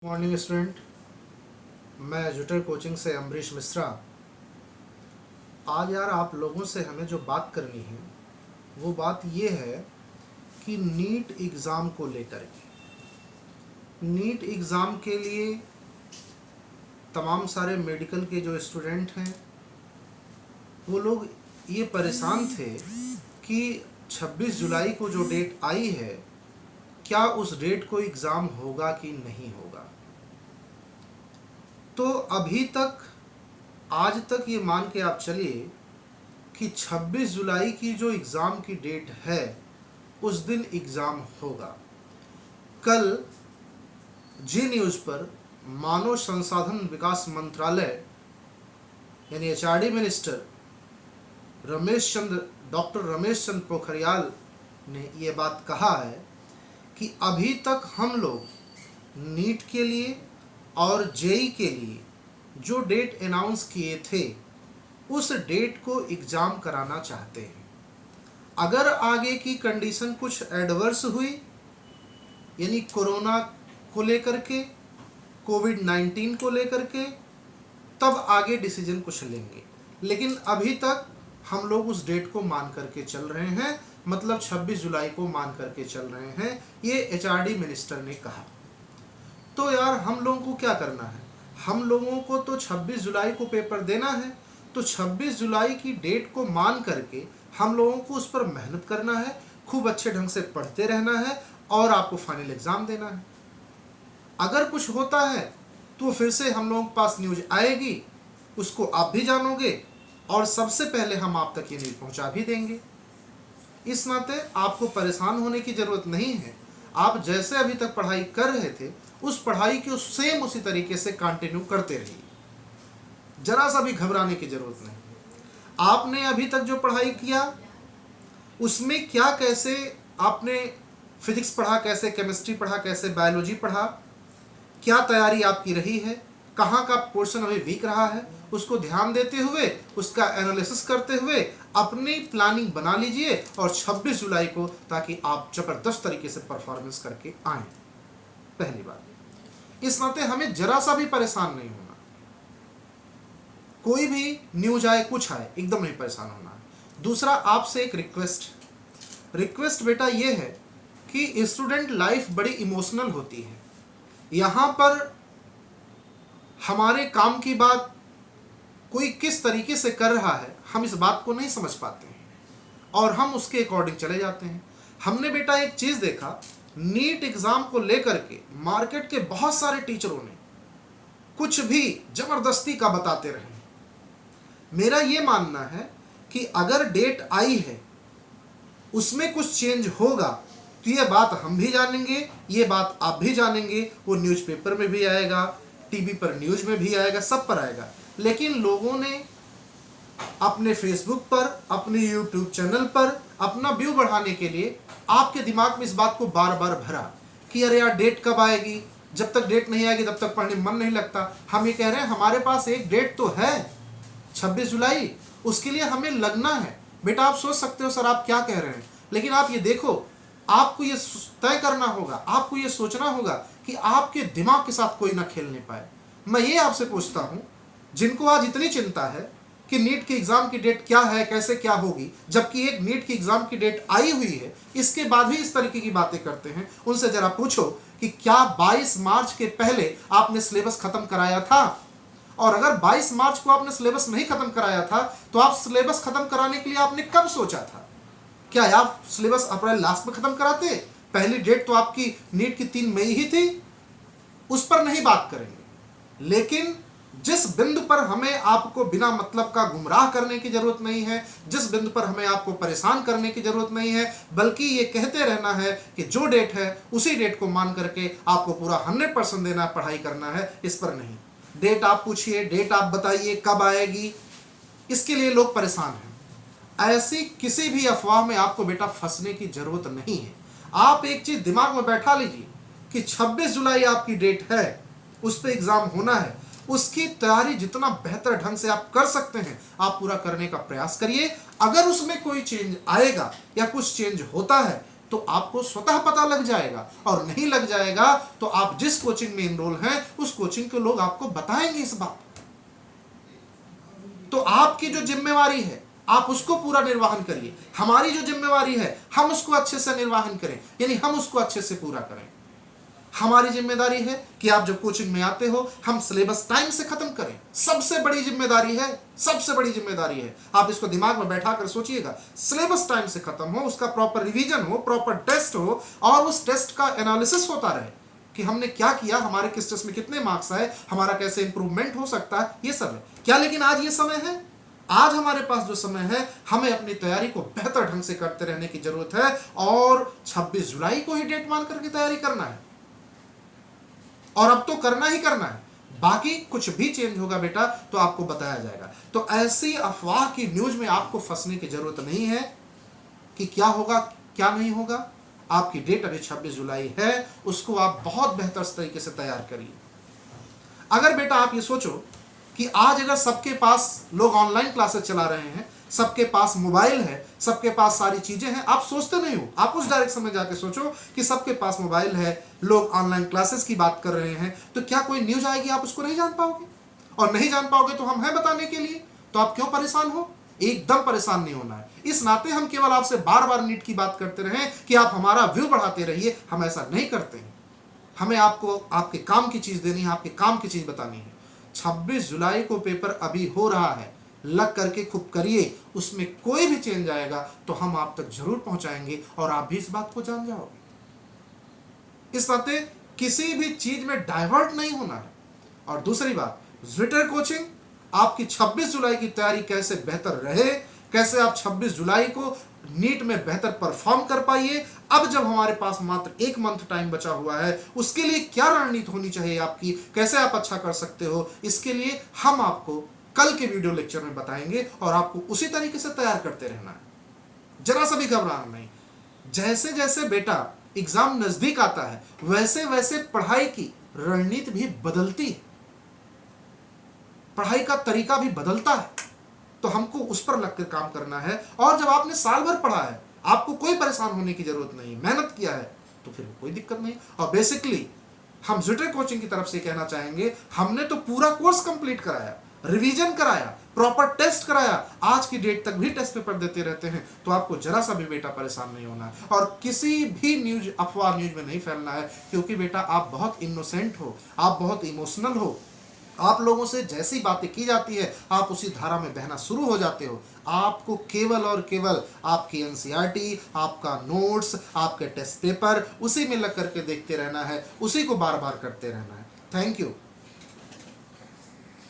Morning student, मैं जुटर coaching से अमरीश मिश्रा। आज यार आप लोगों से हमें जो बात करनी है वो बात ये है कि नीट एग्ज़ाम को लेकर के नीट एग्ज़ाम के लिए तमाम सारे मेडिकल के जो स्टूडेंट हैं वो लोग ये परेशान थे कि 26 जुलाई को जो डेट आई है, क्या उस डेट को एग्ज़ाम होगा कि नहीं होगा। तो अभी तक आज तक ये मान के आप चलिए कि 26 जुलाई की जो एग्ज़ाम की डेट है उस दिन एग्ज़ाम होगा। कल जी न्यूज़ पर मानव संसाधन विकास मंत्रालय यानी HRD minister doctor Ramesh Chandra Pokhriyal ने ये बात कहा है कि अभी तक हम लोग नीट के लिए और जेई के लिए जो डेट अनाउंस किए थे उस डेट को एग्ज़ाम कराना चाहते हैं। अगर आगे की कंडीशन कुछ एडवर्स हुई यानी कोरोना को लेकर के, कोविड-19 को लेकर के, तब आगे डिसीजन कुछ लेंगे। लेकिन अभी तक हम लोग उस डेट को मान करके चल रहे हैं, मतलब 26 जुलाई को मान करके चल रहे हैं, ये एचआरडी मिनिस्टर ने कहा। तो यार हम लोगों को क्या करना है? हम लोगों को तो 26 जुलाई को पेपर देना है, तो 26 जुलाई की डेट को मान करके हम लोगों को उस पर मेहनत करना है, खूब अच्छे ढंग से पढ़ते रहना है और आपको फाइनल एग्ज़ाम देना है। अगर कुछ होता है तो फिर से हम लोगों के पास न्यूज़ आएगी, उसको आप भी जानोगे और सबसे पहले हम आप तक ये न्यूज़ पहुंचा भी देंगे। इस नाते आपको परेशान होने की ज़रूरत नहीं है। आप जैसे अभी तक पढ़ाई कर रहे थे उस पढ़ाई को सेम उसी तरीके से कंटिन्यू करते रहिए, जरा सा भी घबराने की ज़रूरत नहीं। आपने अभी तक जो पढ़ाई किया उसमें क्या कैसे आपने फिजिक्स पढ़ा, कैसे केमिस्ट्री पढ़ा, कैसे बायोलॉजी पढ़ा, क्या तैयारी आपकी रही है, कहाँ का पोर्शन अभी वीक रहा है, उसको ध्यान देते हुए उसका एनालिसिस करते हुए अपनी प्लानिंग बना लीजिए और 26 जुलाई को, ताकि आप ज़बरदस्त तरीके से परफॉर्मेंस करके आएँ। पहली बात, इस नाते हमें जरा सा भी परेशान नहीं होना। कोई भी न्यूज आए कुछ आए एकदम नहीं परेशान होना है। दूसरा, आपसे एक रिक्वेस्ट बेटा ये है कि स्टूडेंट लाइफ बड़ी इमोशनल होती है। यहाँ पर हमारे काम की बात कोई किस तरीके से कर रहा है हम इस बात को नहीं समझ पाते हैं और हम उसके अकॉर्डिंग चले जाते हैं। हमने बेटा एक चीज़ देखा, नीट एग्ज़ाम को लेकर के मार्केट के बहुत सारे टीचरों ने कुछ भी ज़बरदस्ती का बताते रहे। मेरा ये मानना है कि अगर डेट आई है उसमें कुछ चेंज होगा तो ये बात हम भी जानेंगे, ये बात आप भी जानेंगे, वो न्यूज़पेपर में भी आएगा, टीवी पर न्यूज़ में भी आएगा, सब पर आएगा। लेकिन लोगों ने अपने फेसबुक पर, अपने यूट्यूब चैनल पर अपना व्यू बढ़ाने के लिए आपके दिमाग में इस बात को बार बार भरा कि अरे यार डेट कब आएगी, जब तक डेट नहीं आएगी तब तक पढ़ने में मन नहीं लगता। हम ये कह रहे हैं हमारे पास एक डेट तो है 26 जुलाई, उसके लिए हमें लगना है। बेटा आप सोच सकते हो सर आप क्या कह रहे हैं, लेकिन आप ये देखो, आपको ये तय करना होगा, आपको ये सोचना होगा कि आपके दिमाग के साथ कोई ना खेलने पाए। मैं ये आपसे पूछता हूँ, जिनको आज इतनी चिंता है कि नीट की एग्ज़ाम की डेट क्या है, कैसे क्या होगी, जबकि एक नीट की एग्ज़ाम की डेट आई हुई है, इसके बाद भी इस तरीके की बातें करते हैं, उनसे ज़रा पूछो कि क्या 22 मार्च के पहले आपने सिलेबस ख़त्म कराया था? और अगर 22 मार्च को आपने सिलेबस नहीं ख़त्म कराया था तो आप सिलेबस ख़त्म कराने के लिए आपने कब सोचा था? क्या आप सिलेबस अप्रैल लास्ट में ख़त्म कराते? पहली डेट तो आपकी नीट की 3 मई ही थी, उस पर नहीं बात करेंगे। लेकिन जिस बिंदु पर हमें आपको बिना मतलब का गुमराह करने की ज़रूरत नहीं है, जिस बिंदु पर हमें आपको परेशान करने की ज़रूरत नहीं है, बल्कि ये कहते रहना है कि जो डेट है उसी डेट को मान करके आपको पूरा 100% देना, पढ़ाई करना है, इस पर नहीं। डेट आप पूछिए, डेट आप बताइए कब आएगी, इसके लिए लोग परेशान हैं। ऐसी किसी भी अफवाह में आपको बेटा फंसने की ज़रूरत नहीं है। आप एक चीज़ दिमाग में बैठा लीजिए कि 26 जुलाई आपकी डेट है, उस पर एग्ज़ाम होना है, उसकी तैयारी जितना बेहतर ढंग से आप कर सकते हैं आप पूरा करने का प्रयास करिए। अगर उसमें कोई चेंज आएगा या कुछ चेंज होता है तो आपको स्वतः पता लग जाएगा, और नहीं लग जाएगा तो आप जिस कोचिंग में इनरोल हैं उस कोचिंग के लोग आपको बताएंगे इस बात। तो आपकी जो जिम्मेवारी है आप उसको पूरा निर्वाहन करिए, हमारी जो जिम्मेवारी है हम उसको अच्छे से निर्वाहन करें, यानी हम उसको अच्छे से पूरा करें। हमारी जिम्मेदारी है कि आप जब कोचिंग में आते हो हम सिलेबस टाइम से खत्म करें। सबसे बड़ी जिम्मेदारी है, सबसे बड़ी जिम्मेदारी है, आप इसको दिमाग में बैठा कर सोचिएगा। सिलेबस टाइम से खत्म हो, उसका प्रॉपर रिवीजन हो, प्रॉपर टेस्ट हो, और उस टेस्ट का एनालिसिस होता रहे कि हमने क्या किया, हमारे किस टेस्ट में कितने मार्क्स आए, हमारा कैसे इंप्रूवमेंट हो सकता है, ये सब है क्या। लेकिन आज ये समय है, आज हमारे पास जो समय है हमें अपनी तैयारी को बेहतर ढंग से करते रहने की जरूरत है, और 26 जुलाई को ही डेट मान करके तैयारी करना है, और अब तो करना ही करना है। बाकी कुछ भी चेंज होगा बेटा तो आपको बताया जाएगा। तो ऐसी अफवाह की न्यूज में आपको फंसने की जरूरत नहीं है कि क्या होगा क्या नहीं होगा। आपकी डेट अभी 26 जुलाई है, उसको आप बहुत बेहतर तरीके से तैयार करिए। अगर बेटा आप ये सोचो कि आज अगर सबके पास लोग ऑनलाइन क्लासेस चला रहे हैं, सबके पास मोबाइल है, सबके पास सारी चीजें हैं, आप सोचते नहीं हो, आप उस डायरेक्शन में जाके सोचो कि सबके पास मोबाइल है, लोग ऑनलाइन क्लासेस की बात कर रहे हैं, तो क्या कोई न्यूज आएगी आप उसको नहीं जान पाओगे? और नहीं जान पाओगे तो हम हैं बताने के लिए, तो आप क्यों परेशान हो? एकदम परेशान नहीं होना है। इस नाते हम केवल आपसे बार बार नीट की बात करते रहें कि आप हमारा व्यू बढ़ाते रहिए, हम ऐसा नहीं करते हैं। हमें आपको आपके काम की चीज देनी है, आपके काम की चीज बतानी है। 26 जुलाई को पेपर अभी हो रहा है, लग करके खूब करिए, उसमें कोई भी चेंज आएगा तो हम आप तक जरूर पहुंचाएंगे और आप भी इस बात को जान जाओगे। इस नाते किसी भी चीज में डाइवर्ट नहीं होना है। और दूसरी बात, ज्विटर कोचिंग आपकी 26 जुलाई की तैयारी कैसे बेहतर रहे, कैसे आप 26 जुलाई को नीट में बेहतर परफॉर्म कर पाइए। अब जब हमारे पास मात्र 1 मंथ टाइम बचा हुआ है, उसके लिए क्या रणनीति होनी चाहिए आपकी, कैसे आप अच्छा कर सकते हो, इसके लिए हम आपको कल के वीडियो लेक्चर में बताएंगे, और आपको उसी तरीके से तैयार करते रहना है, जरा सा भी घबराना नहीं। जैसे जैसे बेटा एग्जाम नजदीक आता है वैसे वैसे पढ़ाई की रणनीति भी बदलती है, पढ़ाई का तरीका भी बदलता है, तो हमको उस पर लगकर काम करना है। और जब आपने साल भर पढ़ा है, आपको कोई परेशान होने की जरूरत नहीं, मेहनत किया है, तो फिर कोई दिक्कत नहीं। और बेसिकली हम ज्विटर कोचिंग की तरफ से कहना चाहेंगे, हमने तो पूरा कोर्स कंप्लीट कराया, रिवीजन कराया, प्रॉपर टेस्ट कराया, आज की डेट तक भी टेस्ट पेपर देते रहते हैं, तो आपको जरा सा भी बेटा परेशान नहीं होना है, और किसी भी न्यूज अफवाह न्यूज में नहीं फैलना है। क्योंकि बेटा आप बहुत इनोसेंट हो, आप बहुत इमोशनल हो, आप लोगों से जैसी बातें की जाती है आप उसी धारा में बहना शुरू हो जाते हो। आपको केवल और केवल आपकी एनसीईआरटी, आपका नोट्स, आपके टेस्ट पेपर, उसी में लग करके देखते रहना है, उसी को बार बार करते रहना है। Thank you.